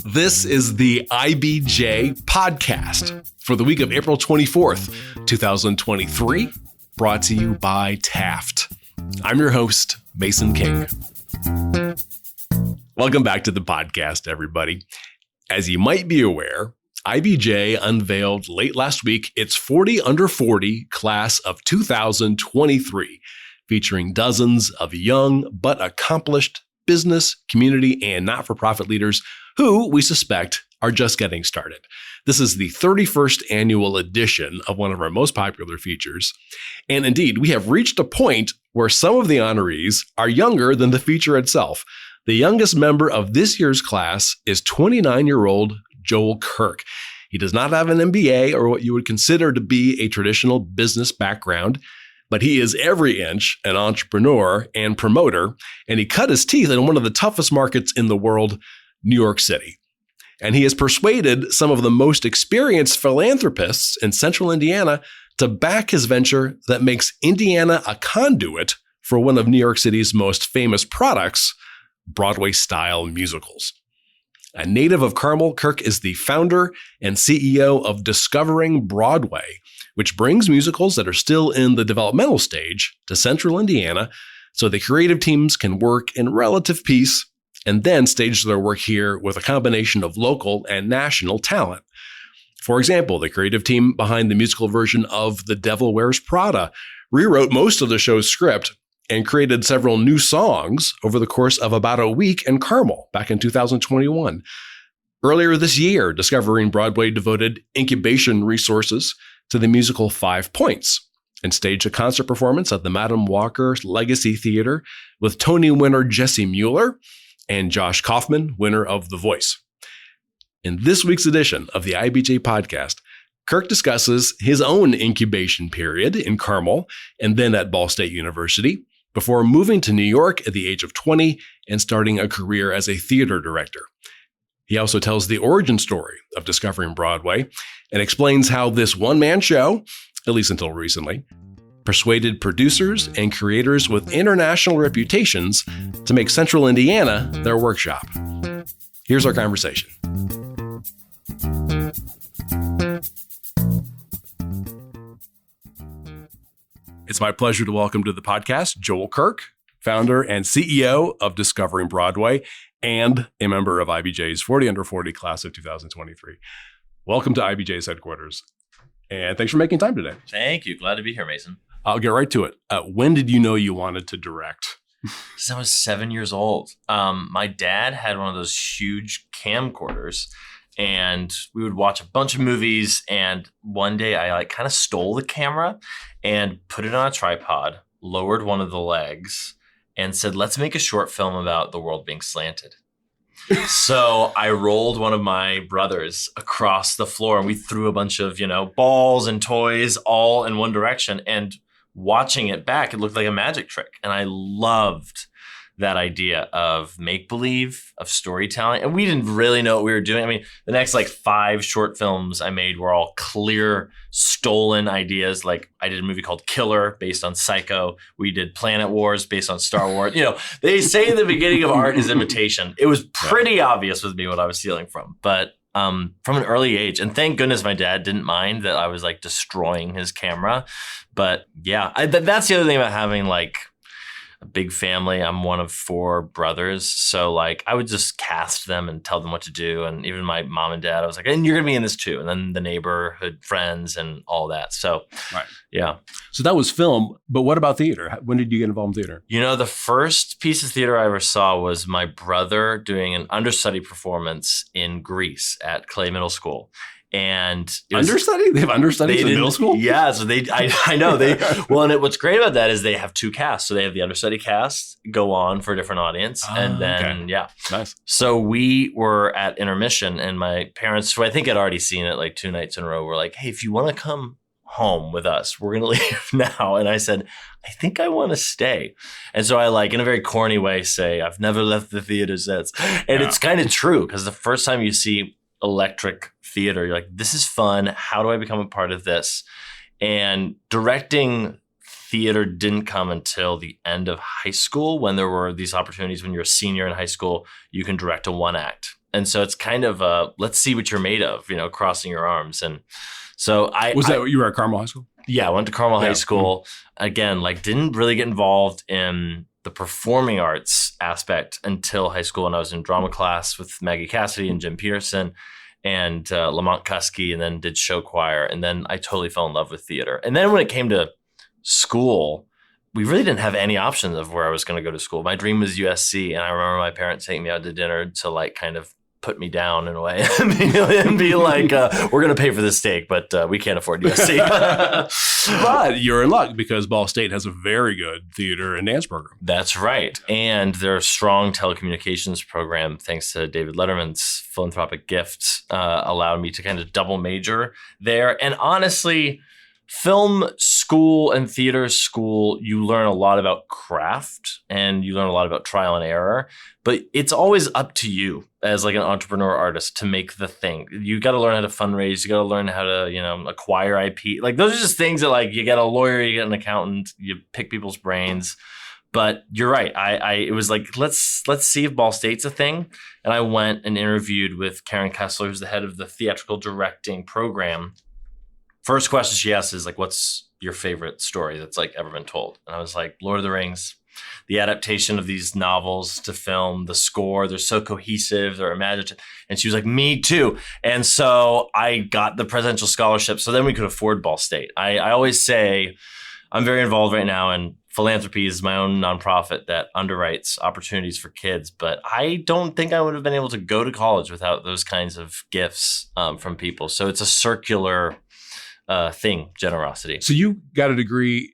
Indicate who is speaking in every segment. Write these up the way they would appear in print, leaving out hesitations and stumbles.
Speaker 1: This is the IBJ podcast for the week of April 24th, 2023, brought to you by Taft. I'm your host, Mason King. Welcome back to the podcast, everybody. As you might be aware, IBJ unveiled late last week its 40 under 40 class of 2023, featuring dozens of young but accomplished business, community, and not-for-profit leaders who we suspect are just getting started. This is the 31st annual edition of one of our most popular features. And indeed, we have reached a point where some of the honorees are younger than the feature itself. The youngest member of this year's class is 29-year-old Joel Kirk. He does not have an MBA or what you would consider to be a traditional business background, but he is every inch an entrepreneur and promoter, and he cut his teeth in one of the toughest markets in the world, New York City. And he has persuaded some of the most experienced philanthropists in central Indiana to back his venture that makes Indiana a conduit for one of New York City's most famous products, Broadway-style musicals. A native of Carmel, Kirk is the founder and CEO of Discovering Broadway, which brings musicals that are still in the developmental stage to central Indiana so the creative teams can work in relative peace and then stage their work here with a combination of local and national talent. For example, the creative team behind the musical version of The Devil Wears Prada rewrote most of the show's script and created several new songs over the course of about a week in Carmel back in 2021. Earlier this year, Discovering Broadway devoted incubation resources to the musical 5 Points and staged a concert performance at the Madam Walker Legacy Theater with Tony winner Jesse Mueller and Josh Kaufman, winner of The Voice. In this week's edition of the IBJ podcast, Kirk discusses his own incubation period in Carmel and then at Ball State University before moving to New York at the age of 20 and starting a career as a theater director. He also tells the origin story of Discovering Broadway and explains how this one-man show, at least until recently, persuaded producers and creators with international reputations to make Central Indiana their workshop. Here's our conversation. It's my pleasure to welcome to the podcast Joel Kirk, founder and CEO of Discovering Broadway and a member of IBJ's 40 under 40 class of 2023. Welcome to IBJ's headquarters. And thanks for making time today.
Speaker 2: Thank you. Glad to be here, Mason.
Speaker 1: I'll get right to it. When did you know you wanted to direct?
Speaker 2: Since I was 7 years old. My dad had one of those huge camcorders, and we would watch a bunch of movies. And one day I kind of stole the camera and put it on a tripod, lowered one of the legs, and said, let's make a short film about the world being slanted. So I rolled one of my brothers across the floor, and we threw a bunch of, balls and toys all in one direction. And watching it back, it looked like a magic trick. And I loved that idea of make-believe, of storytelling. And we didn't really know what we were doing. I mean, the next 5 short films I made were all clear, stolen ideas. Like I did a movie called Killer based on Psycho. We did Planet Wars based on Star Wars. They say in the beginning of art is imitation. It was pretty obvious with me what I was stealing from. But from an early age, and thank goodness my dad didn't mind that I was destroying his camera. But yeah, that's the other thing about having a big family. I'm one of 4 brothers. So I would just cast them and tell them what to do. And even my mom and dad, I was like, and you're going to be in this too. And then the neighborhood friends and all that. So, right. Yeah.
Speaker 1: So that was film, but what about theater? When did you get involved in theater?
Speaker 2: The first piece of theater I ever saw was my brother doing an understudy performance in Greece at Clay Middle School. And
Speaker 1: understudy? They have understudies in middle school?
Speaker 2: Yeah, so I know and what's great about that is they have 2 casts. So they have the understudy cast go on for a different audience. And then,
Speaker 1: Nice.
Speaker 2: So we were at intermission, and my parents, who I think had already seen it 2 nights in a row, were like, hey, if you want to come home with us, we're going to leave now. And I said, I think I want to stay. And so I in a very corny way say, I've never left the theater since. And it's kind of true, because the first time you see electric theater, you're like, this is fun. How do I become a part of this? And directing theater didn't come until the end of high school, when there were these opportunities. When you're a senior in high school, you can direct a 1-act. And so it's kind of let's see what you're made of, crossing your arms. And so
Speaker 1: you were at Carmel High School?
Speaker 2: Yeah, I went to Carmel High School. Again, didn't really get involved in the performing arts aspect until high school. And I was in drama class with Maggie Cassidy and Jim Peterson and Lamont Kuski, and then did show choir. And then I totally fell in love with theater. And then when it came to school, we really didn't have any options of where I was going to go to school. My dream was USC. And I remember my parents taking me out to dinner to kind of put me down in a way and be like, we're going to pay for the steak, but we can't afford USC.
Speaker 1: But you're in luck because Ball State has a very good theater and dance program.
Speaker 2: That's right. And their strong telecommunications program, thanks to David Letterman's philanthropic gift, allowed me to kind of double major there. And honestly, film school and theater school, you learn a lot about craft and you learn a lot about trial and error, but it's always up to you as an entrepreneur artist to make the thing. You got to learn how to fundraise. You got to learn how to, acquire IP. Those are just things that you get a lawyer, you get an accountant, you pick people's brains. But you're right. It was let's see if Ball State's a thing. And I went and interviewed with Karen Kessler, who's the head of the theatrical directing program. First question she asked is what's your favorite story that's ever been told? And I was like, Lord of the Rings, the adaptation of these novels to film, the score, they're so cohesive, they're imaginative. And she was like, me too. And so I got the presidential scholarship. So then we could afford Ball State. I always say I'm very involved right now in philanthropy is my own nonprofit that underwrites opportunities for kids. But I don't think I would have been able to go to college without those kinds of gifts from people. So it's a circular thing, generosity.
Speaker 1: So you got a degree.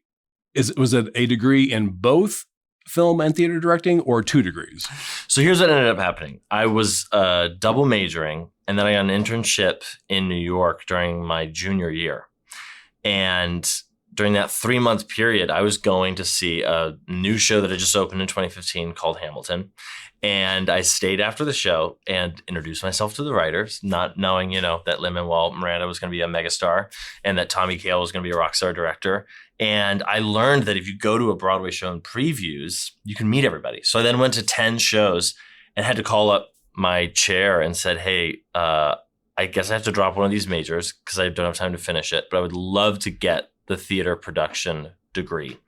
Speaker 1: Was it a degree in both film and theater directing or 2 degrees?
Speaker 2: So here's what ended up happening. I was double majoring, and then I got an internship in New York during my junior year. And during that 3-month period, I was going to see a new show that had just opened in 2015 called Hamilton. And I stayed after the show and introduced myself to the writers, not knowing, that Lin-Manuel Miranda was going to be a megastar and that Tommy Kail was going to be a rock star director. And I learned that if you go to a Broadway show and previews, you can meet everybody. So I then went to 10 shows and had to call up my chair and said, hey, I guess I have to drop one of these majors because I don't have time to finish it, but I would love to get the theater production degree.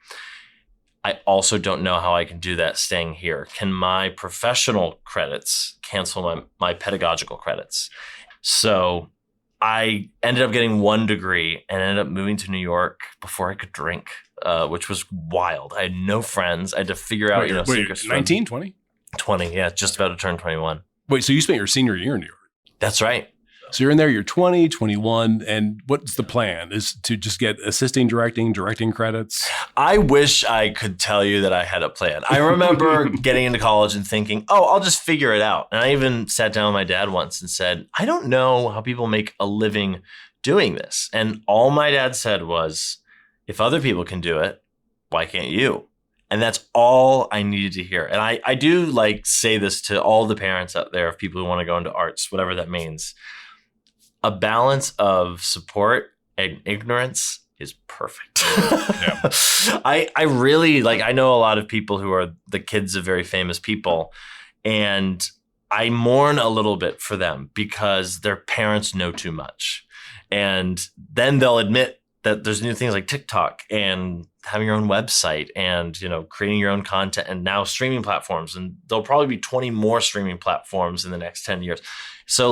Speaker 2: I also don't know how I can do that staying here. Can my professional credits cancel my pedagogical credits? So I ended up getting 1 degree and ended up moving to New York before I could drink, which was wild. I had no friends. I had to figure out,
Speaker 1: wait, 19, 20?
Speaker 2: 20, yeah, just about to turn 21.
Speaker 1: Wait, so you spent your senior year in New York?
Speaker 2: That's right.
Speaker 1: So you're in there, you're 20, 21, and what's the plan? Is to just get assisting directing credits?
Speaker 2: I wish I could tell you that I had a plan. I remember getting into college and thinking, I'll just figure it out. And I even sat down with my dad once and said, I don't know how people make a living doing this. And all my dad said was, if other people can do it, why can't you? And that's all I needed to hear. And I do say this to all the parents out there of people who want to go into arts, whatever that means. A balance of support and ignorance is perfect. Yeah. I really I know a lot of people who are the kids of very famous people, and I mourn a little bit for them because their parents know too much. And then they'll admit that there's new things like TikTok and having your own website and, creating your own content and now streaming platforms. And there'll probably be 20 more streaming platforms in the next 10 years. So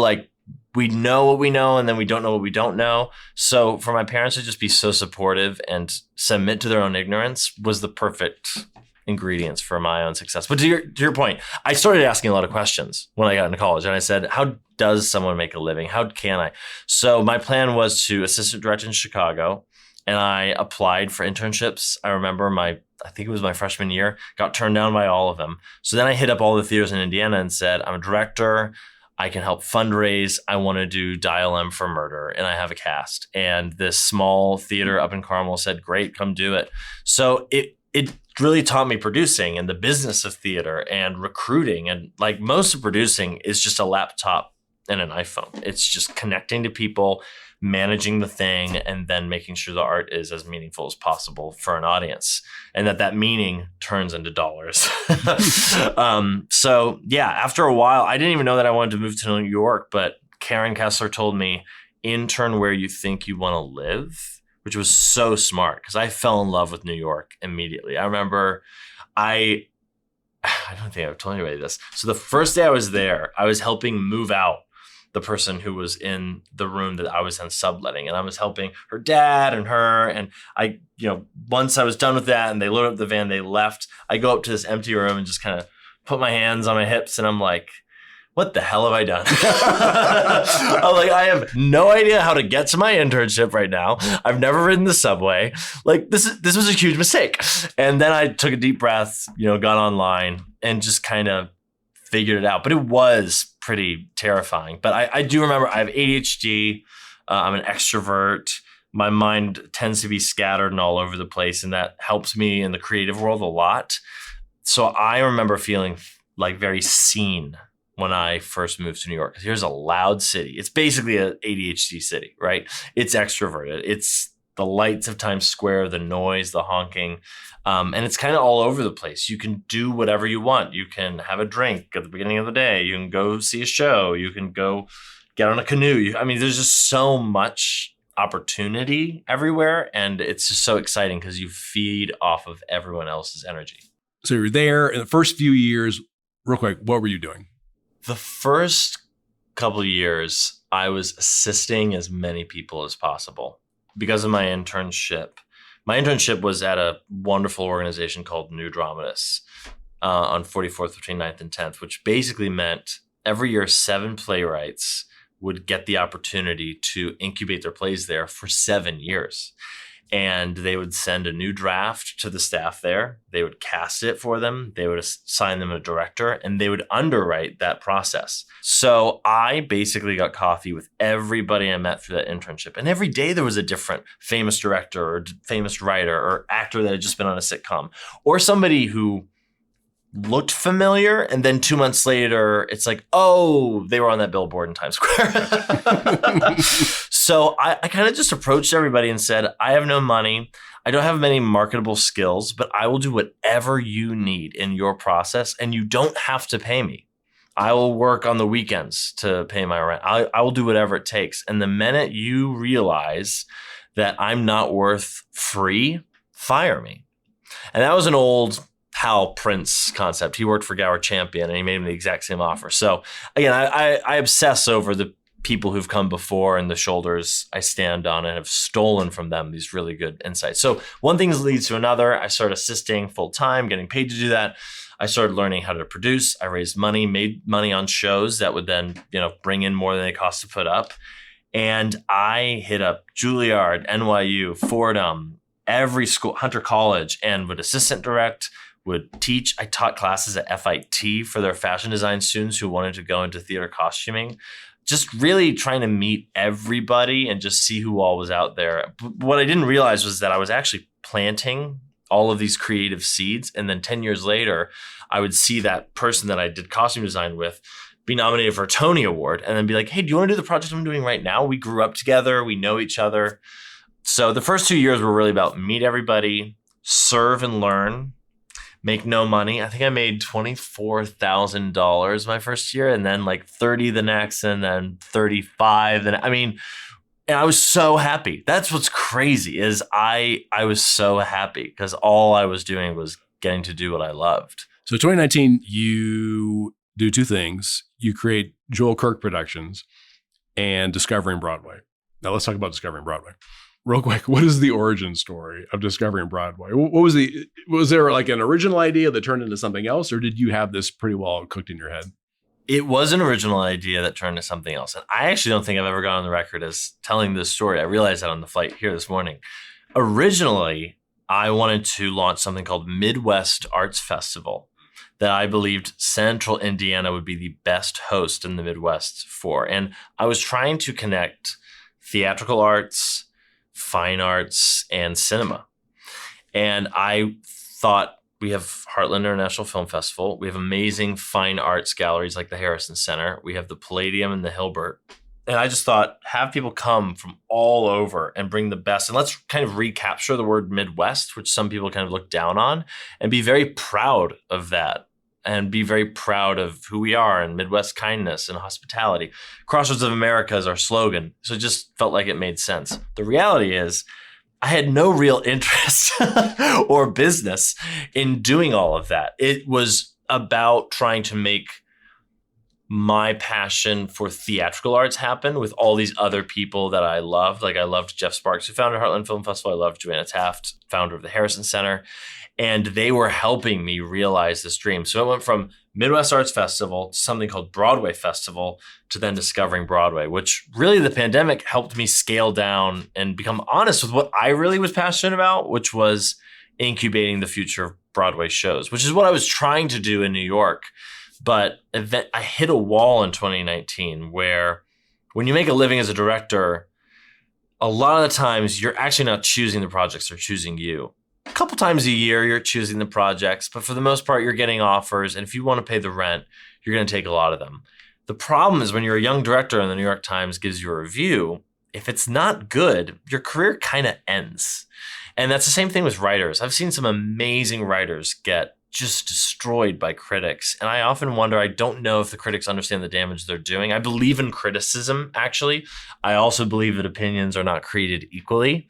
Speaker 2: we know what we know and then we don't know what we don't know. So for my parents to just be so supportive and submit to their own ignorance was the perfect ingredients for my own success. But to your point, I started asking a lot of questions when I got into college, and I said, how does someone make a living? How can I? So my plan was to assistant direct in Chicago, and I applied for internships. I remember I think it was my freshman year, got turned down by all of them. So then I hit up all the theaters in Indiana and said, I'm a director. I can help fundraise. I want to do Dial M for Murder, and I have a cast. And this small theater up in Carmel said, great, come do it. So it really taught me producing and the business of theater and recruiting. And most of producing is just a laptop and an iPhone. It's just connecting to people, managing the thing, and then making sure the art is as meaningful as possible for an audience, and that meaning turns into dollars. So yeah, after a while, I didn't even know that I wanted to move to New York, but Karen Kessler told me, intern where you think you want to live, which was so smart because I fell in love with New York immediately. I remember I don't think I've told anybody this. So the first day I was there, I was helping move out the person who was in the room that I was then subletting. And I was helping her dad and her. And I, once I was done with that and they loaded up the van, they left. I go up to this empty room and just kind of put my hands on my hips. And I'm like, what the hell have I done? I'm like, I have no idea how to get to my internship right now. I've never ridden the subway. Like this was a huge mistake. And then I took a deep breath, got online and just kind of figured it out. But it was pretty terrifying. But I do remember I have ADHD. I'm an extrovert. My mind tends to be scattered and all over the place. And that helps me in the creative world a lot. So I remember feeling like very seen when I first moved to New York. Here's a loud city. It's basically an ADHD city, right? It's extroverted. It's the lights of Times Square, the noise, the honking. And it's kind of all over the place. You can do whatever you want. You can have a drink at the beginning of the day. You can go see a show. You can go get on a canoe. There's just so much opportunity everywhere. And it's just so exciting because you feed off of everyone else's energy.
Speaker 1: So you're there in the first few years. Real quick, what were you doing?
Speaker 2: The first couple of years, I was assisting as many people as possible because of my internship. My internship was at a wonderful organization called New Dramatists on 44th between 9th and 10th, which basically meant every year 7 playwrights would get the opportunity to incubate their plays there for 7 years. And they would send a new draft to the staff there. They would cast it for them. They would assign them a director, and they would underwrite that process. So I basically got coffee with everybody I met through that internship. And every day there was a different famous director or famous writer or actor that had just been on a sitcom, or somebody who looked familiar. And then 2 months later, it's like, oh, they were on that billboard in Times Square. So I kind of just approached everybody and said, I have no money. I don't have many marketable skills, but I will do whatever you need in your process. And you don't have to pay me. I will work on the weekends to pay my rent. I will do whatever it takes. And the minute you realize that I'm not worth free, fire me. And that was an old Hal Prince concept. He worked for Gower Champion and he made him the exact same offer. So again, I obsess over the people who've come before and the shoulders I stand on and have stolen from them these really good insights. So one thing leads to another. I started assisting full time, getting paid to do that. I started learning how to produce. I raised money, made money on shows that would then, bring in more than they cost to put up. And I hit up Juilliard, NYU, Fordham, every school, Hunter College, and would assistant direct, would teach. I taught classes at FIT for their fashion design students who wanted to go into theater costuming. Just really trying to meet everybody and just see who all was out there. But what I didn't realize was that I was actually planting all of these creative seeds. And then 10 years later, I would see that person that I did costume design with be nominated for a Tony Award and then be like, hey, do you want to do the project I'm doing right now? We grew up together. We know each other. So the first 2 years were really about meet everybody, serve and learn, make no money. I think I made $24,000 my first year, and then like 30 the next, and then 35. And I was so happy. That's what's crazy is I was so happy because all I was doing was getting to do what I loved.
Speaker 1: So 2019, you do 2 things. You create Joel Kirk Productions and Discovering Broadway. Now let's talk about Discovering Broadway. Real quick, what is the origin story of Discovering Broadway? Was there like an original idea that turned into something else, or did you have this pretty well cooked in your head?
Speaker 2: It was an original idea that turned into something else. And I actually don't think I've ever gone on the record as telling this story. I realized that on the flight here this morning. Originally, I wanted to launch something called Midwest Arts Festival that I believed Central Indiana would be the best host in the Midwest for. And I was trying to connect theatrical arts, fine arts, and cinema. And I thought, we have Heartland International Film Festival. We have amazing fine arts galleries like the Harrison Center. We have the Palladium and the Hilbert. And I just thought, have people come from all over and bring the best. And let's kind of recapture the word Midwest, which some people kind of look down on, and be very proud of that. And be very proud of who we are and Midwest kindness and hospitality. Crossroads of America is our slogan. So it just felt like it made sense. The reality is, I had no real interest or business in doing all of that. It was about trying to make my passion for theatrical arts happen with all these other people that I loved. Like I loved Jeff Sparks, who founded Heartland Film Festival. I loved Joanna Taft, founder of the Harrison Center. And they were helping me realize this dream. So it went from Midwest Arts Festival to something called Broadway Festival to then Discovering Broadway, which really the pandemic helped me scale down and become honest with what I really was passionate about, which was incubating the future of Broadway shows, which is what I was trying to do in New York. But I hit a wall in 2019 where when you make a living as a director, a lot of the times you're actually not choosing the projects, they're choosing you. A couple times a year, you're choosing the projects, but for the most part, you're getting offers. And if you want to pay the rent, you're going to take a lot of them. The problem is when you're a young director and the New York Times gives you a review, if it's not good, your career kind of ends. And that's the same thing with writers. I've seen some amazing writers get just destroyed by critics. And I often wonder, I don't know if the critics understand the damage they're doing. I believe in criticism, actually. I also believe that opinions are not created equally.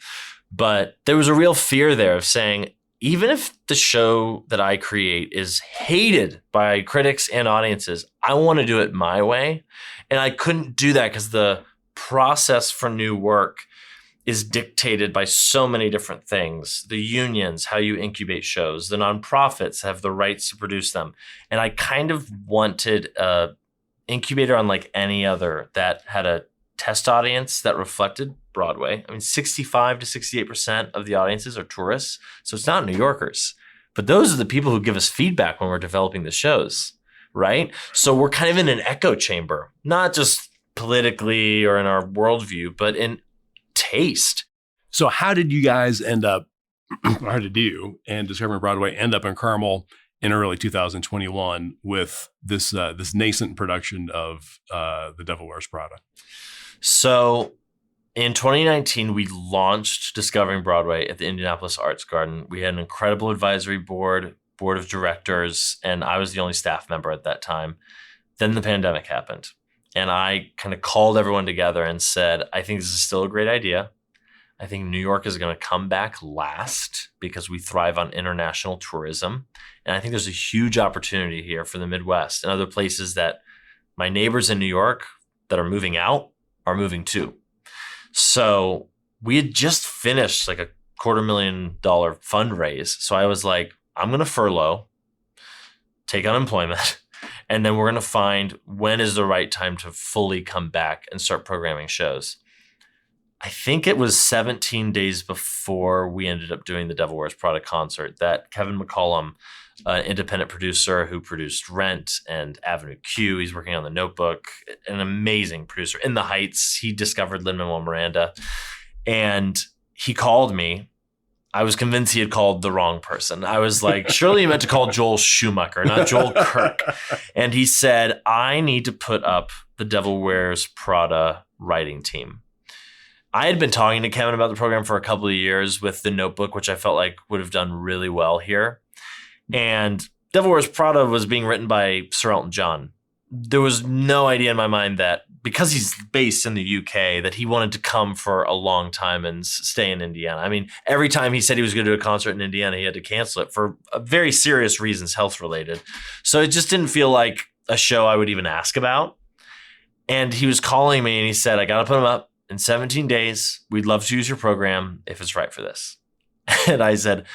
Speaker 2: But there was a real fear there of saying, even if the show that I create is hated by critics and audiences, I want to do it my way. And I couldn't do that because the process for new work is dictated by so many different things. The unions, how you incubate shows, the nonprofits have the rights to produce them. And I kind of wanted an incubator unlike any other that had a test audience that reflected Broadway. I mean, 65 to 68% of the audiences are tourists. So it's not New Yorkers, but those are the people who give us feedback when we're developing the shows, right? So we're kind of in an echo chamber, not just politically or in our worldview, but in taste.
Speaker 1: So how did you guys end up, or how did you and Discovering Broadway end up in Carmel in early 2021 with this nascent production of The Devil Wears Prada?
Speaker 2: So in 2019, we launched Discovering Broadway at the Indianapolis Arts Garden. We had an incredible advisory board of directors, and I was the only staff member at that time. Then the pandemic happened. And I kind of called everyone together and said, I think this is still a great idea. I think New York is going to come back last because we thrive on international tourism. And I think there's a huge opportunity here for the Midwest and other places that my neighbors in New York that are moving out are moving to. So we had just finished like a $250,000 fundraise. So I was like, I'm going to furlough, take unemployment. And then we're going to find when is the right time to fully come back and start programming shows. I think it was 17 days before we ended up doing the Devil Wears Prada concert that Kevin McCollum, an independent producer who produced Rent and Avenue Q, he's working on The Notebook, an amazing producer. In the Heights, he discovered Lin-Manuel Miranda. And he called me. I was convinced he had called the wrong person. I was like, surely you meant to call Joel Schumacher, not Joel Kirk. And he said, I need to put up the Devil Wears Prada writing team. I had been talking to Kevin about the program for a couple of years with The Notebook, which I felt like would have done really well here. And Devil Wears Prada was being written by Sir Elton John. There was no idea in my mind that because he's based in the UK, that he wanted to come for a long time and stay in Indiana. I mean, every time he said he was going to do a concert in Indiana, he had to cancel it for very serious reasons, health related. So it just didn't feel like a show I would even ask about. And he was calling me and he said, I got to put him up in 17 days. We'd love to use your program if it's right for this. And I said,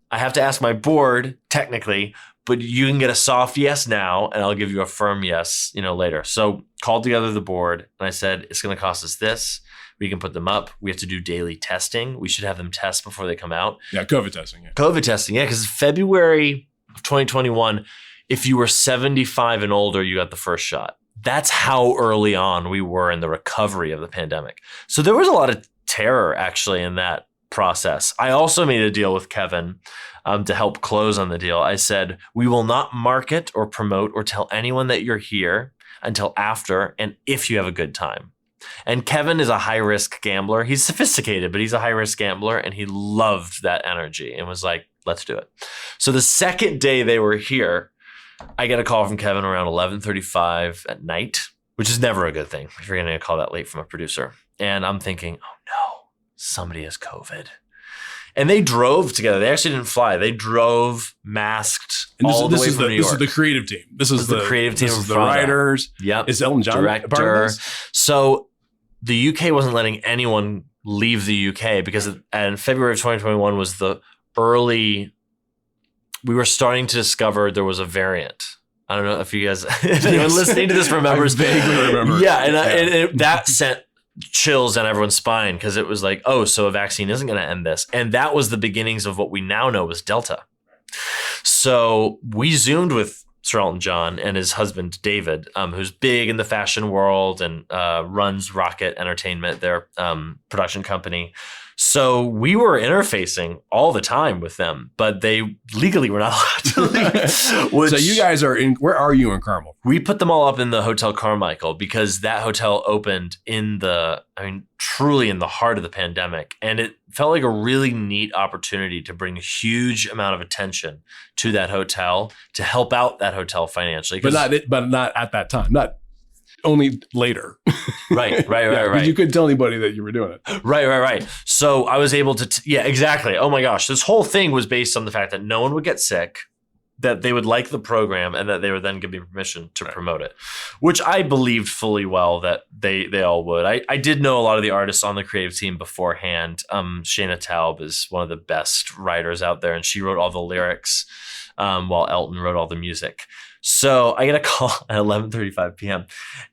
Speaker 2: I have to ask my board technically, but you can get a soft yes now and I'll give you a firm yes, later. So called together the board and I said, it's going to cost us this. We can put them up. We have to do daily testing. We should have them test before they come out.
Speaker 1: Yeah, COVID testing. Yeah.
Speaker 2: COVID testing, yeah, because February of 2021, if you were 75 and older, you got the first shot. That's how early on we were in the recovery of the pandemic. So there was a lot of terror actually in that process. I also made a deal with Kevin to help close on the deal. I said, we will not market or promote or tell anyone that you're here until after and if you have a good time. And Kevin is a high-risk gambler. He's sophisticated, but he's a high-risk gambler, and he loved that energy and was like, let's do it. So the second day they were here, I get a call from Kevin around 11:35 at night, which is never a good thing if you're getting a call that late from a producer. And I'm thinking, oh no, somebody has COVID. And they drove together. They actually didn't fly. They drove masked all the way from New York.
Speaker 1: This is the creative team. This is the creative team.
Speaker 2: This is
Speaker 1: the writers.
Speaker 2: Yep.
Speaker 1: Is Elton John
Speaker 2: director.
Speaker 1: part of this?
Speaker 2: So the UK wasn't letting anyone leave the UK because in February of 2021 was the early, we were starting to discover there was a variant. I don't know if you guys, if anyone listening to this remembers.
Speaker 1: I vaguely remember.
Speaker 2: Yeah, and that sent chills down everyone's spine because it was like, oh, so a vaccine isn't going to end this. And that was the beginnings of what we now know was Delta. So we Zoomed with Sir Elton John and his husband, David, who's big in the fashion world and runs Rocket Entertainment, their production company. So we were interfacing all the time with them, but they legally were not allowed to leave.
Speaker 1: So you guys are in, where are you in Carmel?
Speaker 2: We put them all up in the Hotel Carmichael because that hotel opened truly in the heart of the pandemic. And it felt like a really neat opportunity to bring a huge amount of attention to that hotel to help out that hotel financially.
Speaker 1: But not at that time, not only later.
Speaker 2: Right.
Speaker 1: You couldn't tell anybody that you were doing it.
Speaker 2: Right. So I was able to, exactly. Oh my gosh. This whole thing was based on the fact that no one would get sick, that they would like the program, and that they would then give me permission to promote it, which I believed fully well that they all would. I did know a lot of the artists on the creative team beforehand. Shayna Taub is one of the best writers out there, and she wrote all the lyrics while Elton wrote all the music. So I get a call at 11:35 p.m.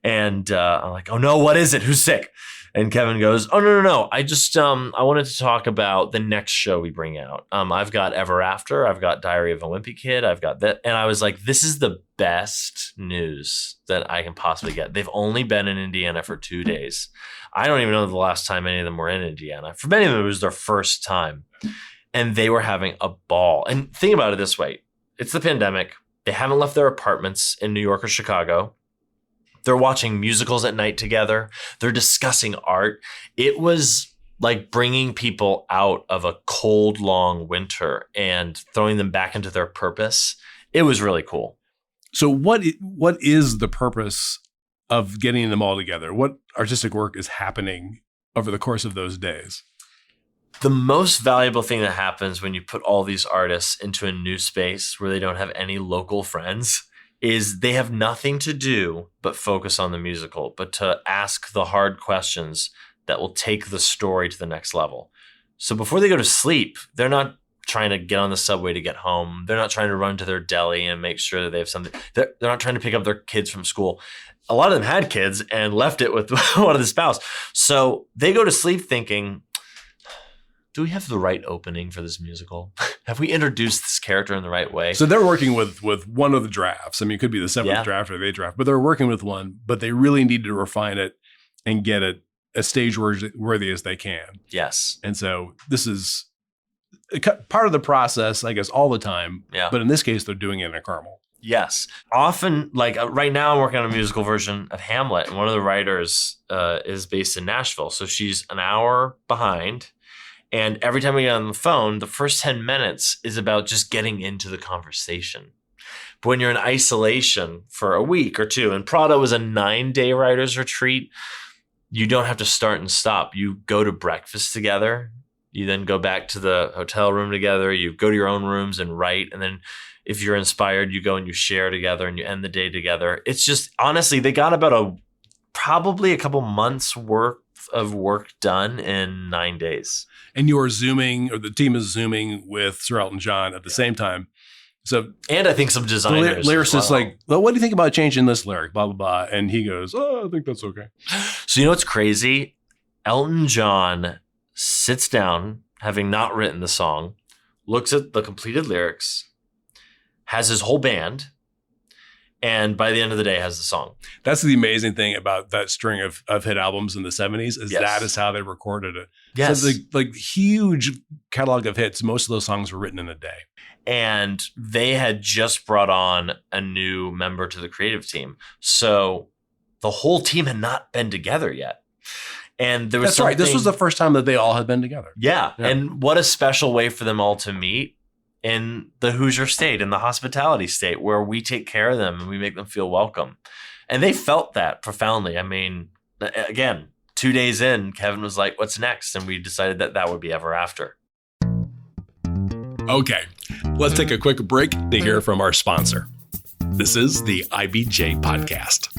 Speaker 2: and I'm like, oh no, what is it? Who's sick? And Kevin goes, oh, no. I just, I wanted to talk about the next show we bring out. I've got Ever After. I've got Diary of a Wimpy Kid. I've got that. And I was like, this is the best news that I can possibly get. They've only been in Indiana for 2 days. I don't even know the last time any of them were in Indiana. For many of them, it was their first time. And they were having a ball. And think about it this way. It's the pandemic. They haven't left their apartments in New York or Chicago. They're watching musicals at night together. They're discussing art. It was like bringing people out of a cold, long winter and throwing them back into their purpose. It was really cool.
Speaker 1: So what is the purpose of getting them all together? What artistic work is happening over the course of those days?
Speaker 2: The most valuable thing that happens when you put all these artists into a new space where they don't have any local friends is they have nothing to do but focus on the musical, but to ask the hard questions that will take the story to the next level. So before they go to sleep, they're not trying to get on the subway to get home. They're not trying to run to their deli and make sure that they have something. They're not trying to pick up their kids from school. A lot of them had kids and left it with one of the spouse. So they go to sleep thinking, do we have the right opening for this musical? Have we introduced this character in the right way?
Speaker 1: So they're working with one of the drafts. I mean, it could be the seventh draft or the eighth draft, but they're working with one, but they really need to refine it and get it as stage worthy as they can.
Speaker 2: Yes.
Speaker 1: And so this is part of the process, I guess, all the time.
Speaker 2: Yeah.
Speaker 1: But in this case, they're doing it in Carmel.
Speaker 2: Yes. Often, like right now, I'm working on a musical version of Hamlet, and one of the writers is based in Nashville. So she's an hour behind. And every time we get on the phone, the first 10 minutes is about just getting into the conversation. But when you're in isolation for a week or two, and Prada was a 9-day writer's retreat, you don't have to start and stop. You go to breakfast together. You then go back to the hotel room together. You go to your own rooms and write. And then if you're inspired, you go and you share together and you end the day together. It's just, honestly, they got about probably a couple months worth of work done in 9 days.
Speaker 1: And you're Zooming, or the team is Zooming with Sir Elton John at the same time. So,
Speaker 2: and I think some designers.
Speaker 1: The lyricist like, well, what do you think about changing this lyric? Blah, blah, blah. And he goes, oh, I think that's okay.
Speaker 2: So you know what's crazy? Elton John sits down, having not written the song, looks at the completed lyrics, has his whole band, and by the end of the day has the song.
Speaker 1: That's the amazing thing about that string of hit albums in the 70s is that is how they recorded it.
Speaker 2: Yes.
Speaker 1: So the huge catalog of hits, most of those songs were written in a day.
Speaker 2: And they had just brought on a new member to the creative team. So the whole team had not been together yet. And there was
Speaker 1: That's right. This was the first time that they all had been together.
Speaker 2: Yeah. And what a special way for them all to meet in the Hoosier state, in the hospitality state, where we take care of them and we make them feel welcome. And they felt that profoundly. I mean, again, 2 days in, Kevin was like, what's next? And we decided that that would be Ever After.
Speaker 1: Okay, let's take a quick break to hear from our sponsor. This is the IBJ Podcast.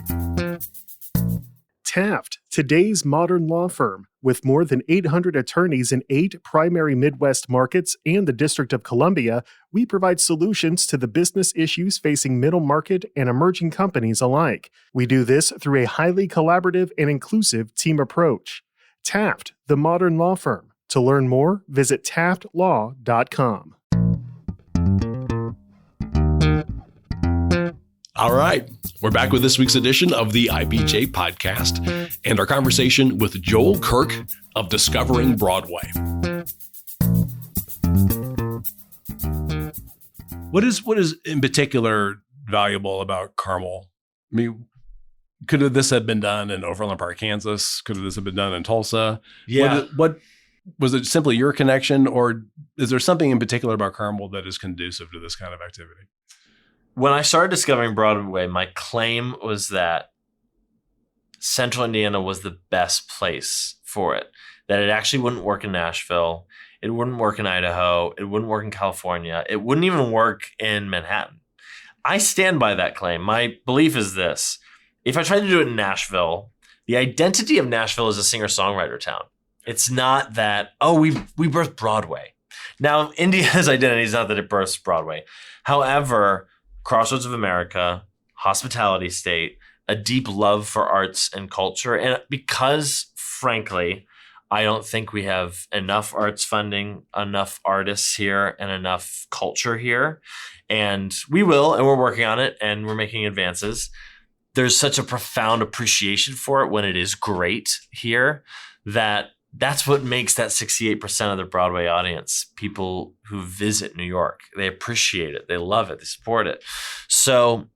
Speaker 3: Taft, today's modern law firm. With more than 800 attorneys in 8 primary Midwest markets and the District of Columbia, we provide solutions to the business issues facing middle market and emerging companies alike. We do this through a highly collaborative and inclusive team approach. Taft, the modern law firm. To learn more, visit taftlaw.com.
Speaker 1: All right, we're back with this week's edition of the IBJ Podcast and our conversation with Joel Kirk of Discovering Broadway. What is in particular valuable about Carmel? I mean, could this have been done in Overland Park, Kansas? Could this have been done in Tulsa?
Speaker 2: Yeah.
Speaker 1: What was it simply your connection, or is there something in particular about Carmel that is conducive to this kind of activity?
Speaker 2: When I started Discovering Broadway, my claim was that Central Indiana was the best place for it, that it actually wouldn't work in Nashville. It wouldn't work in Idaho. It wouldn't work in California. It wouldn't even work in Manhattan. I stand by that claim. My belief is this. If I tried to do it in Nashville, the identity of Nashville is a singer-songwriter town. It's not that, oh, we birthed Broadway. Now, Indiana's identity is not that it births Broadway. However, Crossroads of America, hospitality state, a deep love for arts and culture. And because, frankly, I don't think we have enough arts funding, enough artists here, and enough culture here. And we will, and we're working on it, and we're making advances. There's such a profound appreciation for it when it is great here that's what makes that 68% of the Broadway audience, people who visit New York. They appreciate it. They love it. They support it. So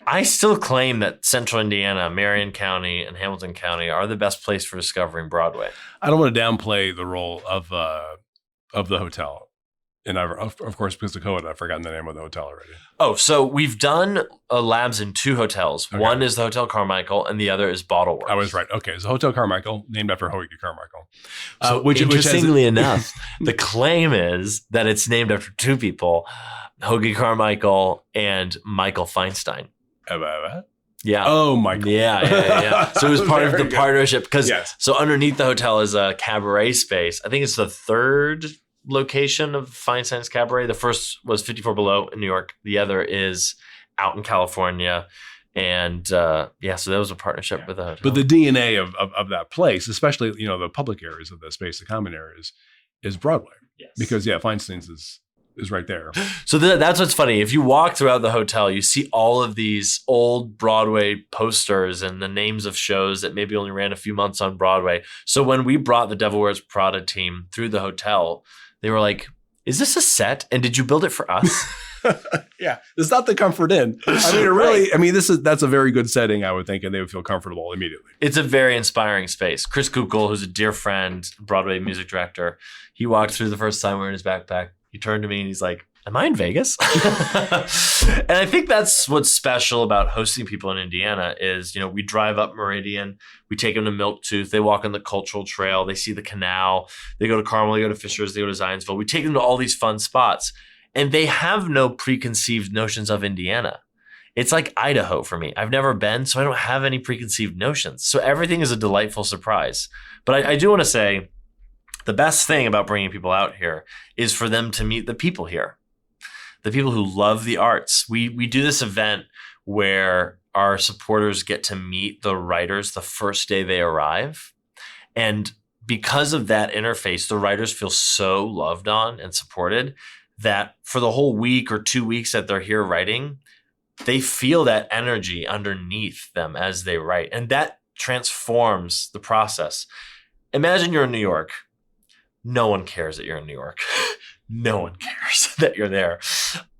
Speaker 2: I still claim that Central Indiana, Marion County, and Hamilton County are the best place for discovering Broadway.
Speaker 1: I don't want to downplay the role of the hotel. And of course, because of COVID, I've forgotten the name of the hotel already.
Speaker 2: Oh, so we've done labs in 2 hotels. Okay. One is the Hotel Carmichael, and the other is Bottleworks.
Speaker 1: I was right. Okay, so Hotel Carmichael, named after Hoagie Carmichael.
Speaker 2: So interestingly enough, the claim is that it's named after 2 people, Hoagie Carmichael and Michael Feinstein. Yeah.
Speaker 1: Oh, Michael.
Speaker 2: Yeah. So it was part of the partnership because
Speaker 1: yes.
Speaker 2: So underneath the hotel is a cabaret space. I think it's the 3rd location of Feinstein's Cabaret. The first was 54 Below in New York. The other is out in California. And so that was a partnership with the hotel.
Speaker 1: But the DNA of that place, especially, the public areas of the space, the common areas, is Broadway.
Speaker 2: Yes.
Speaker 1: Because, Feinstein's is right there.
Speaker 2: So that's what's funny. If you walk throughout the hotel, you see all of these old Broadway posters and the names of shows that maybe only ran a few months on Broadway. So when we brought the Devil Wears Prada team through the hotel, they were like, is this a set? And did you build it for us?
Speaker 1: Yeah. It's not the Comfort Inn. I mean, it really, right. That's a very good setting, I would think, and they would feel comfortable immediately.
Speaker 2: It's a very inspiring space. Chris Kukul, who's a dear friend, Broadway music director, he walked through the first time wearing his backpack. He turned to me and he's like, am I in Vegas? And I think that's what's special about hosting people in Indiana is, we drive up Meridian, we take them to Milktooth, they walk on the cultural trail, they see the canal, they go to Carmel, they go to Fishers, they go to Zionsville. We take them to all these fun spots and they have no preconceived notions of Indiana. It's like Idaho for me. I've never been, so I don't have any preconceived notions. So everything is a delightful surprise. But I do want to say the best thing about bringing people out here is for them to meet the people here. The people who love the arts. We do this event where our supporters get to meet the writers the first day they arrive. And because of that interface, the writers feel so loved on and supported that for the whole week or 2 weeks that they're here writing, they feel that energy underneath them as they write. And that transforms the process. Imagine you're in New York. No one cares that you're in New York. No one cares that you're there.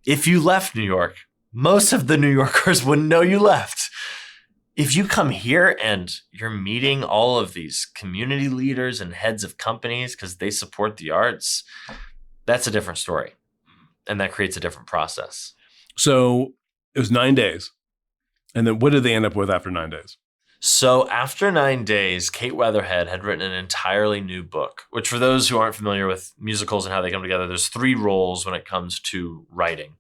Speaker 2: If you left New York, most of the New Yorkers wouldn't know you left. if you come here and you're meeting all of these community leaders and heads of companies because they support the arts, that's a different story. And that creates a different process.
Speaker 1: So it was 9 days. And then what did they end up with after 9 days?
Speaker 2: So after 9 days, Kate Weatherhead had written an entirely new book, which for those who aren't familiar with musicals and how they come together, there's 3 roles when it comes to writing.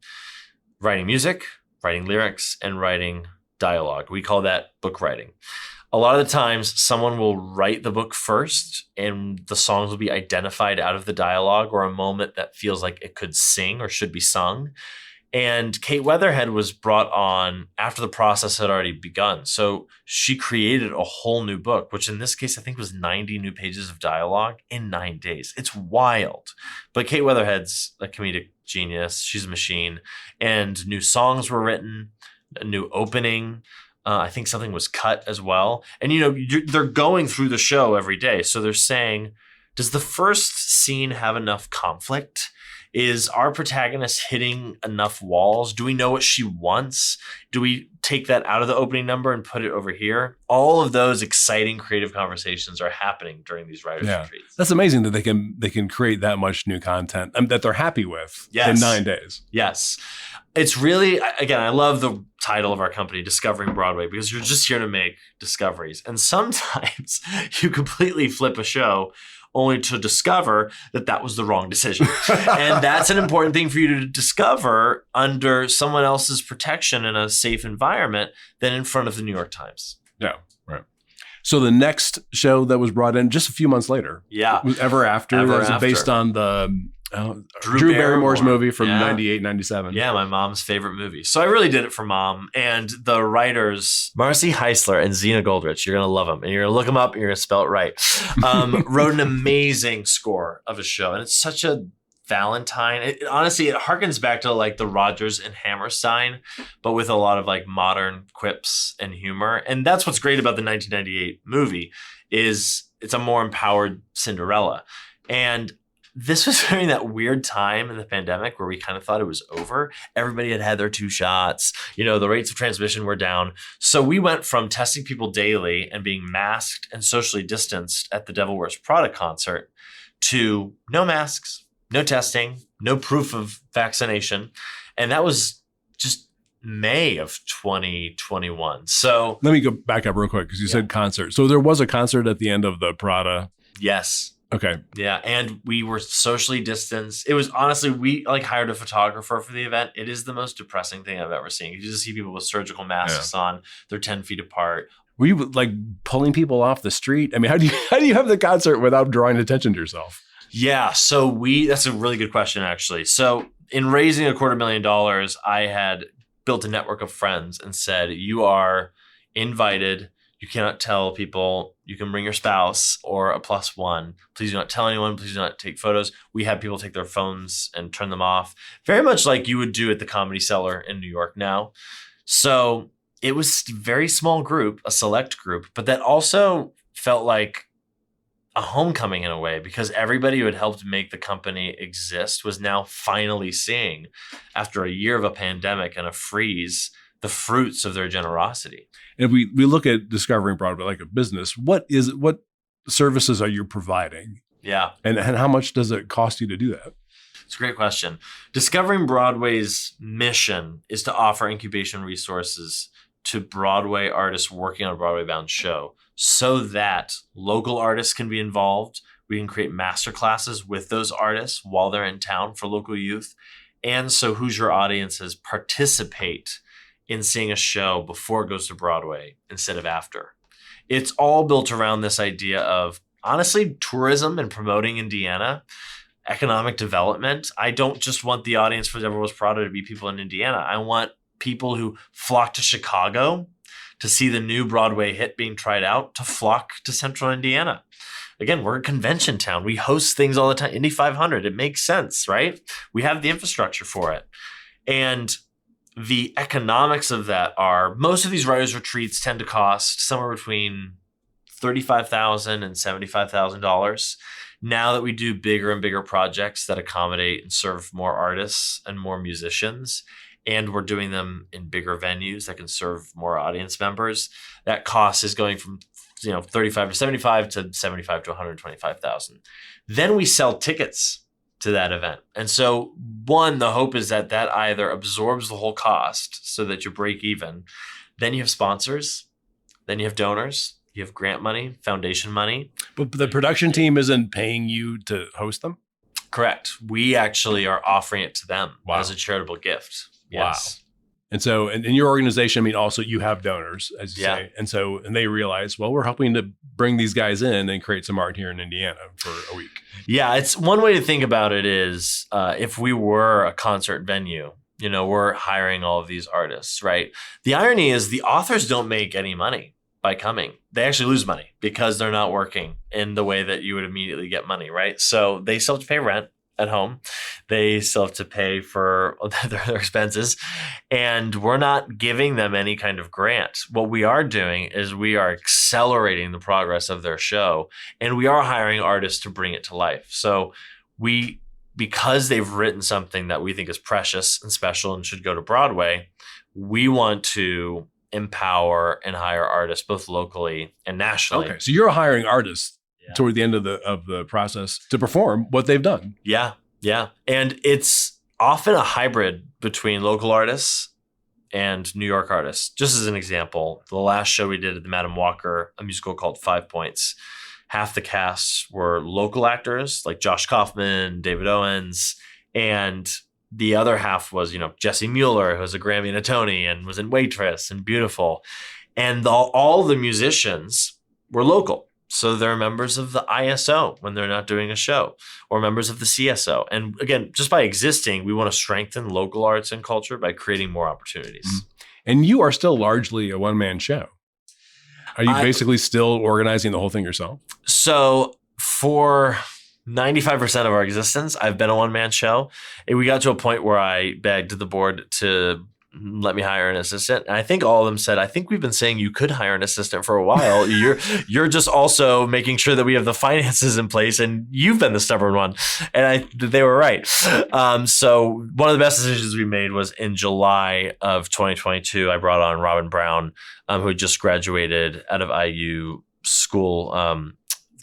Speaker 2: Writing music, writing lyrics, and writing dialogue. We call that book writing. A lot of the times someone will write the book first and the songs will be identified out of the dialogue or a moment that feels like it could sing or should be sung. And Kate Weatherhead was brought on after the process had already begun. So she created a whole new book, which in this case, I think was 90 new pages of dialogue in 9 days. It's wild. But Kate Weatherhead's a comedic genius. She's a machine. And new songs were written, a new opening. I think something was cut as well. And, they're going through the show every day. So they're saying, does the first scene have enough conflict? Is our protagonist hitting enough walls? Do we know what she wants? Do we take that out of the opening number and put it over here? All of those exciting creative conversations are happening during these writers' retreats.
Speaker 1: That's amazing that they can create that much new content that they're happy with in 9 days.
Speaker 2: Yes. It's really, again, I love the title of our company, Discovering Broadway, because you're just here to make discoveries. And sometimes you completely flip a show only to discover that was the wrong decision. And that's an important thing for you to discover under someone else's protection in a safe environment than in front of the New York Times.
Speaker 1: Yeah, right. So the next show that was brought in just a few months later was Ever After. That's based on the Drew Barrymore's movie from 98, 97.
Speaker 2: Yeah, my mom's favorite movie. So I really did it for Mom. And the writers, Marcy Heisler and Zena Goldrich, you're going to love them. And you're going to look them up and you're going to spell it right. Wrote an amazing score of a show. And it's such a Valentine. Honestly, it harkens back to like the Rodgers and Hammerstein, but with a lot of like modern quips and humor. And that's what's great about the 1998 movie is it's a more empowered Cinderella. And this was during that weird time in the pandemic where we kind of thought it was over. Everybody had their 2 shots. The rates of transmission were down. So we went from testing people daily and being masked and socially distanced at the Devil Wears Prada concert to no masks, no testing, no proof of vaccination. And that was just May of 2021. So
Speaker 1: let me go back up real quick because you said concert. So there was a concert at the end of the Prada.
Speaker 2: Yes.
Speaker 1: Okay.
Speaker 2: Yeah. And we were socially distanced. It was honestly, we hired a photographer for the event. It is the most depressing thing I've ever seen. You just see people with surgical masks on. They're 10 feet apart.
Speaker 1: Were you like pulling people off the street? I mean, how do you have the concert without drawing attention to yourself?
Speaker 2: Yeah. So that's a really good question, actually. So in raising $250,000, I had built a network of friends and said, you are invited. You cannot tell people. You can bring your spouse or a +1. Please do not tell anyone. Please do not take photos. We had people take their phones and turn them off, very much like you would do at the Comedy Cellar in New York now. So it was a very small group, a select group, but that also felt like a homecoming in a way because everybody who had helped make the company exist was now finally seeing, after a year of a pandemic and a freeze, the fruits of their generosity.
Speaker 1: And if we look at Discovering Broadway like a business, what services are you providing?
Speaker 2: Yeah.
Speaker 1: And how much does it cost you to do that?
Speaker 2: It's a great question. Discovering Broadway's mission is to offer incubation resources to Broadway artists working on a Broadway-bound show so that local artists can be involved. We can create master classes with those artists while they're in town for local youth. And so Hoosier audiences participate in seeing a show before it goes to Broadway instead of after. It's all built around this idea of, honestly, tourism and promoting Indiana, economic development. I don't just want the audience for Devil Wears Prada to be people in Indiana. I want people who flock to Chicago to see the new Broadway hit being tried out to flock to Central Indiana. Again, we're a convention town. We host things all the time. Indy 500, it makes sense, right? We have the infrastructure for it. And the economics of that are, most of these writers' retreats tend to cost somewhere between $35,000 and $75,000. Now that we do bigger and bigger projects that accommodate and serve more artists and more musicians, and we're doing them in bigger venues that can serve more audience members, that cost is going from 35 to 75 to 75 to 125,000. Then we sell tickets to that event. And so one, the hope is that either absorbs the whole cost so that you break even. Then you have sponsors, then you have donors, you have grant money, foundation money.
Speaker 1: But the production team isn't paying you to host them?
Speaker 2: Correct. We actually are offering it to them as a charitable gift. Yes.
Speaker 1: Wow. And so in your organization, I mean, also you have donors, as you say. And they realize, well, we're helping to bring these guys in and create some art here in Indiana for a week.
Speaker 2: Yeah, it's one way to think about it is if we were a concert venue, we're hiring all of these artists, right? The irony is the authors don't make any money by coming. They actually lose money because they're not working in the way that you would immediately get money, right? So they still have to pay rent at home. They still have to pay for their expenses, and we're not giving them any kind of grant. What we are doing is we are accelerating the progress of their show, and we are hiring artists to bring it to life. So because they've written something that we think is precious and special and should go to Broadway, we want to empower and hire artists both locally and nationally.
Speaker 1: Okay, so you're hiring artists toward the end of the process to perform what they've done.
Speaker 2: Yeah. And it's often a hybrid between local artists and New York artists. Just as an example, the last show we did at the Madam Walker, a musical called 5 Points, half the cast were local actors like Josh Kaufman, David Owens, and the other half was, Jesse Mueller, who was a Grammy and a Tony and was in Waitress and Beautiful. And all the musicians were local. So they're members of the ISO when they're not doing a show, or members of the CSO. And again, just by existing, we want to strengthen local arts and culture by creating more opportunities.
Speaker 1: And you are still largely a one-man show. Are you basically still organizing the whole thing yourself?
Speaker 2: So for 95% of our existence, I've been a one-man show. And we got to a point where I begged the board to let me hire an assistant. And I think all of them said, I think we've been saying you could hire an assistant for a while. You're just also making sure that we have the finances in place, and you've been the stubborn one. And they were right. So one of the best decisions we made was in July of 2022, I brought on Robin Brown, who had just graduated out of IU school,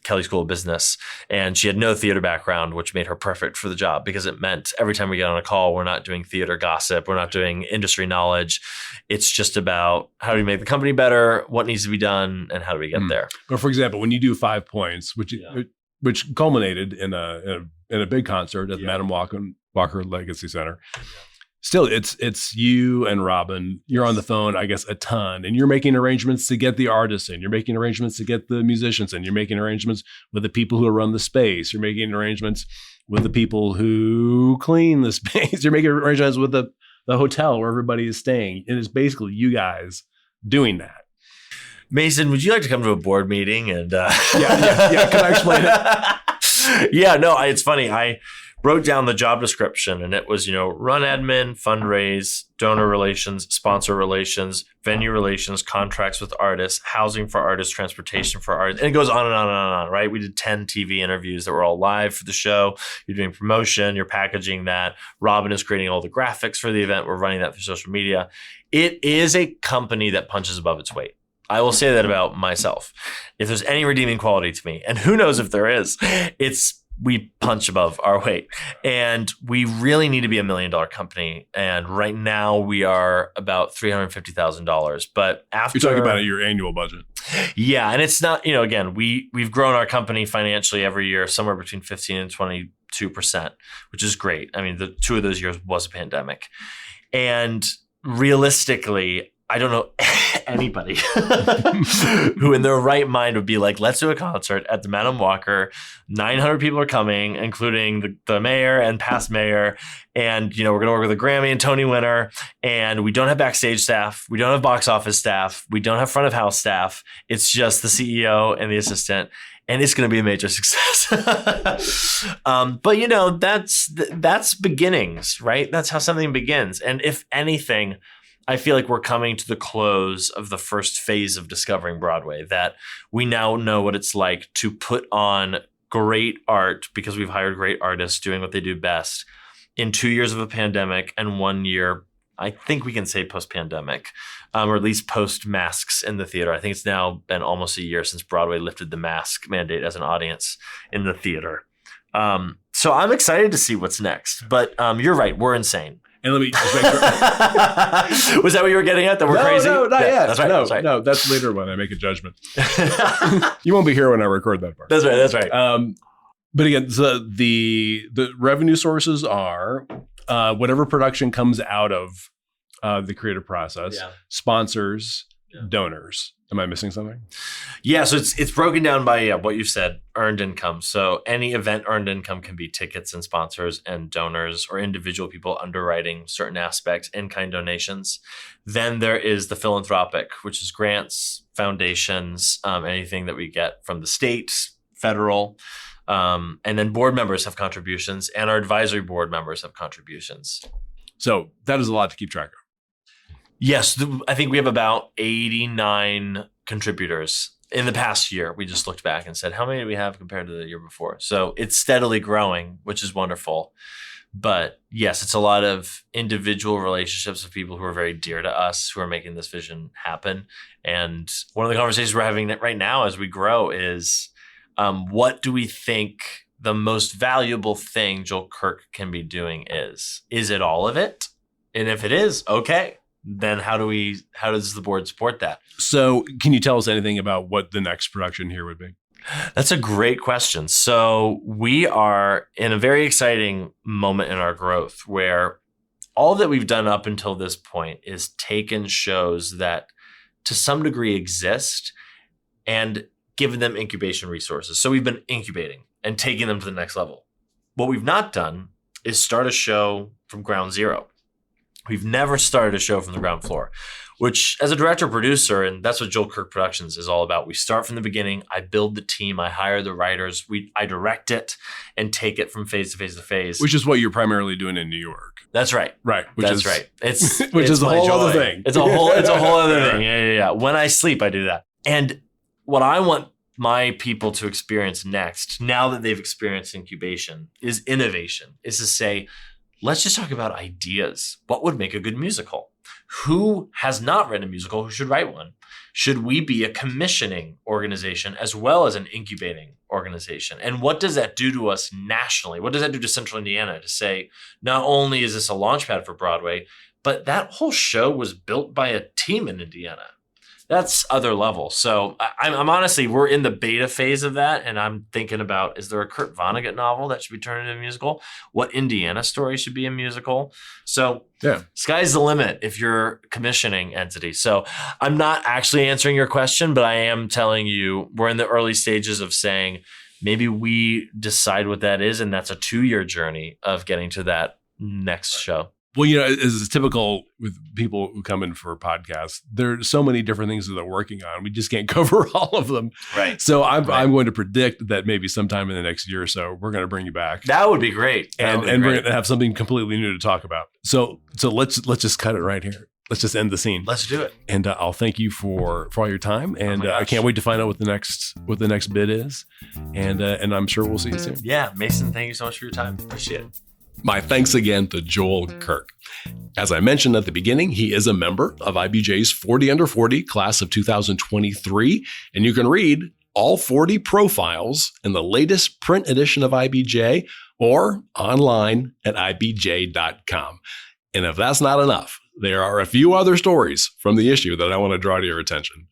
Speaker 2: Kelly School of Business, and she had no theater background, which made her perfect for the job because it meant every time we get on a call, we're not doing theater gossip, we're not doing industry knowledge. It's just about how do we make the company better, what needs to be done, and how do we get there.
Speaker 1: But for example, when you do 5 Points, which culminated in a big concert at the Madam Walker Legacy Center. Still, it's you and Robin. You're on the phone, I guess, a ton, and you're making arrangements to get the artists in. You're making arrangements to get the musicians in. You're making arrangements with the people who run the space. You're making arrangements with the people who clean the space. You're making arrangements with the hotel where everybody is staying. And it's basically you guys doing that.
Speaker 2: Mason, would you like to come to a board meeting? And
Speaker 1: yeah. Can I explain it?
Speaker 2: Yeah, no, it's funny. I wrote down the job description, and it was, run admin, fundraise, donor relations, sponsor relations, venue relations, contracts with artists, housing for artists, transportation for artists. And it goes on and on and on, right? We did 10 TV interviews that were all live for the show. You're doing promotion, you're packaging that. Robin is creating all the graphics for the event. We're running that through social media. It is a company that punches above its weight. I will say that about myself. If there's any redeeming quality to me, and who knows if there is, it's we punch above our weight, and we really need to be $1 million company. And right now we are about $350,000. But after
Speaker 1: you're talking about your annual budget,
Speaker 2: yeah, and it's not, again, we've grown our company financially every year somewhere between 15 and 22%, which is great. I mean, the 2 of those years was a pandemic, and realistically, I don't know anybody who in their right mind would be like, let's do a concert at the Madam Walker. 900 people are coming, including the mayor and past mayor. And, we're going to work with a Grammy and Tony winner. And we don't have backstage staff. We don't have box office staff. We don't have front of house staff. It's just the CEO and the assistant. And it's going to be a major success. But, that's beginnings, right? That's how something begins. And if anything, I feel like we're coming to the close of the first phase of Discovering Broadway, that we now know what it's like to put on great art because we've hired great artists doing what they do best in 2 years of a pandemic and 1 year I think we can say post-pandemic, or at least post-masks in the theater. I think it's now been almost a year since Broadway lifted the mask mandate as an audience in the theater. So I'm excited to see what's next. But you're right, we're insane.
Speaker 1: And let me just make sure.
Speaker 2: Was that what you were getting at? That we're crazy?
Speaker 1: No, not yet.
Speaker 2: That's right.
Speaker 1: No, that's later when I make a judgment. You won't be here when I record that part.
Speaker 2: That's right.
Speaker 1: But again, the revenue sources are whatever production comes out of the creative process, sponsors, donors. Am I missing something?
Speaker 2: Yeah, so it's broken down by what you said, earned income. So any event earned income can be tickets and sponsors and donors or individual people underwriting certain aspects, in-kind donations. Then there is the philanthropic, which is grants, foundations, anything that we get from the state, federal. And then board members have contributions and our advisory board members have contributions.
Speaker 1: So that is a lot to keep track of.
Speaker 2: Yes, I think we have about 89 contributors in the past year. We just looked back and said, how many do we have compared to the year before? So it's steadily growing, which is wonderful. But yes, it's a lot of individual relationships with people who are very dear to us, who are making this vision happen. And one of the conversations we're having right now as we grow is, what do we think the most valuable thing Joel Kirk can be doing is? Is it all of it? And if it is, okay. Then how does the board support that?
Speaker 1: So can you tell us anything about what the next production here would be?
Speaker 2: That's a great question. So we are in a very exciting moment in our growth where all that we've done up until this point is taken shows that to some degree exist and given them incubation resources. So we've been incubating and taking them to the next level. What we've not done is start a show from ground zero. We've never started a show from the ground floor, which as a director producer, and that's what Joel Kirk Productions is all about. We start from the beginning. I build the team. I hire the writers. I direct it and take it from phase to phase to phase.
Speaker 1: Which is what you're primarily doing in New York.
Speaker 2: That's right.
Speaker 1: Right.
Speaker 2: That's right. It's
Speaker 1: which is a whole other thing.
Speaker 2: It's a whole other thing. Yeah. When I sleep, I do that. And what I want my people to experience next, now that they've experienced incubation, is innovation. Is to say, let's just talk about ideas. What would make a good musical? Who has not written a musical? Who should write one? Should we be a commissioning organization as well as an incubating organization? And what does that do to us nationally? What does that do to Central Indiana to say, not only is this a launchpad for Broadway, but that whole show was built by a team in Indiana? That's other level. So I'm honestly, we're in the beta phase of that. And I'm thinking about, is there a Kurt Vonnegut novel that should be turned into a musical? What Indiana story should be a musical? So sky's the limit if you're a commissioning entity. So I'm not actually answering your question, but I am telling you, we're in the early stages of saying, maybe we decide what that is. And that's a 2-year journey of getting to that next show.
Speaker 1: Well, you know, as is typical with people who come in for podcasts, there's so many different things that they're working on. We just can't cover all of them.
Speaker 2: Right.
Speaker 1: So I'm going to predict that maybe sometime in the next year or so, we're going to bring you back.
Speaker 2: That would be great.
Speaker 1: And we're going to have something completely new to talk about. So let's just cut it right here. Let's just end the scene.
Speaker 2: Let's do it.
Speaker 1: And I'll thank you for all your time. And I can't wait to find out what the next bid is. And I'm sure we'll see you soon.
Speaker 2: Yeah, Mason, thank you so much for your time. Appreciate it.
Speaker 1: My thanks again to Joel Kirk. As I mentioned at the beginning, he is a member of IBJ's 40 Under 40 class of 2023, and you can read all 40 profiles in the latest print edition of IBJ or online at ibj.com. And if that's not enough, there are a few other stories from the issue that I want to draw to your attention.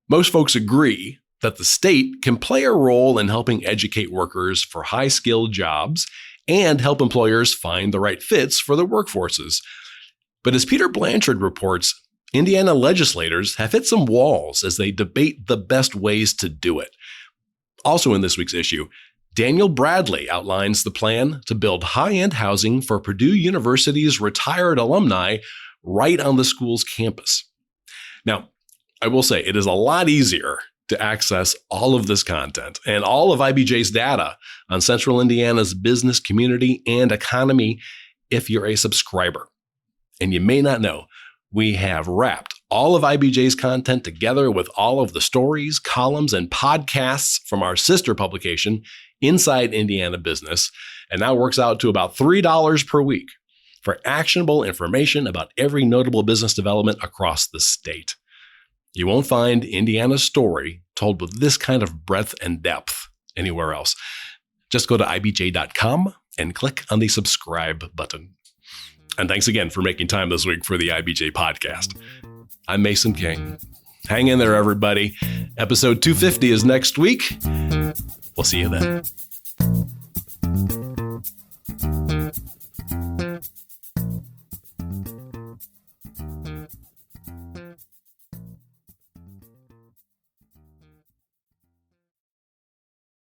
Speaker 1: Most folks agree that the state can play a role in helping educate workers for high-skilled jobs and help employers find the right fits for their workforces. But as Peter Blanchard reports, Indiana legislators have hit some walls as they debate the best ways to do it. Also in this week's issue, Daniel Bradley outlines the plan to build high-end housing for Purdue University's retired alumni right on the school's campus. Now, I will say it is a lot easier to access all of this content and all of IBJ's data on Central Indiana's business, community, and economy if you're a subscriber. And you may not know, we have wrapped all of IBJ's content together with all of the stories, columns, and podcasts from our sister publication, Inside Indiana Business, and that works out to about $3 per week. for actionable information about every notable business development across the state. You won't find Indiana's story told with this kind of breadth and depth anywhere else. Just go to ibj.com and click on the subscribe button. And thanks again for making time this week for the IBJ podcast. I'm Mason King. Hang in there, everybody. Episode 250 is next week. We'll see you then.